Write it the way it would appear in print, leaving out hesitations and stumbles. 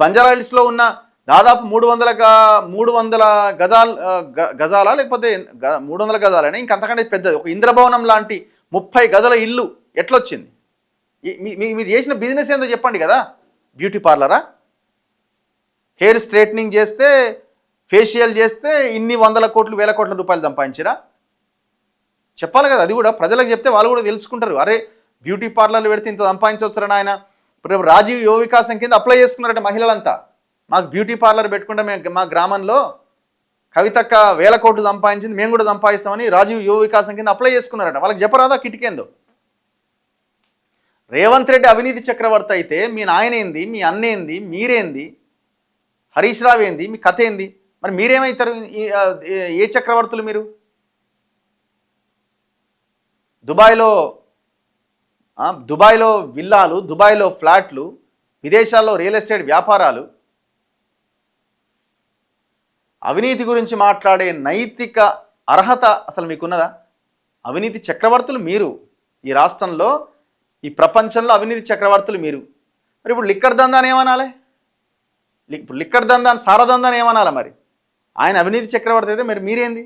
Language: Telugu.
బంజారాహిల్స్లో ఉన్న దాదాపు 300 గజాల లేకపోతే 300 గజాలని ఇంకంతకంటే పెద్దది ఒక ఇంద్రభవనం లాంటి 30 గదుల ఇల్లు ఎట్లొచ్చింది? మీరు చేసిన బిజినెస్ ఏందో చెప్పండి కదా. బ్యూటీ పార్లరా? హెయిర్ స్ట్రైట్నింగ్ చేస్తే, ఫేషియల్ చేస్తే ఇన్ని 100 కోట్లు 1000 కోట్ల రూపాయలు సంపాదించిరా? చెప్పాలి కదా. అది కూడా ప్రజలకు చెప్తే వాళ్ళు కూడా తెలుసుకుంటారు. అరే బ్యూటీ పార్లర్లు పెడితే ఇంత సంపాదించవచ్చురని ఆయన ఇప్పుడు రాజీవ్ యువ వికాసం కింద అప్లై చేసుకున్నారట మహిళలంతా. మాకు బ్యూటీ పార్లర్ పెట్టుకుంటే మేము మా గ్రామంలో కవితక్క 1000 కోట్లు సంపాదించింది, మేము కూడా సంపాదిస్తామని రాజీవ్ యువ వికాసం కింద అప్లై చేసుకున్నారట. వాళ్ళకి చెప్పరాదా కిటికేందో? రేవంత్ రెడ్డి అవినీతి చక్రవర్తి అయితే మీ నాయనేంది, మీ అన్నేంది, మీరేంది, హరీష్ రావు ఏంది, మీ కథ ఏంది? మరి మీరేమవుతారు? ఏ చక్రవర్తులు మీరు? దుబాయ్లో విల్లాలు, దుబాయ్లో ఫ్లాట్లు, విదేశాల్లో రియల్ ఎస్టేట్ వ్యాపారాలు. అవినీతి గురించి మాట్లాడే నైతిక అర్హత అసలు మీకున్నదా? అవినీతి చక్రవర్తులు మీరు. ఈ రాష్ట్రంలో, ఈ ప్రపంచంలో అవినీతి చక్రవర్తులు మీరు. మరి ఇప్పుడు లిక్కర్ దందాన్ని ఏమనాలి? ఇప్పుడు లిక్కర్ దందాన్ని, సారదందాన్ని ఏమనాలి? మరి ఆయన అవినీతి చక్రవర్తి అయితే మరి మీరేంది?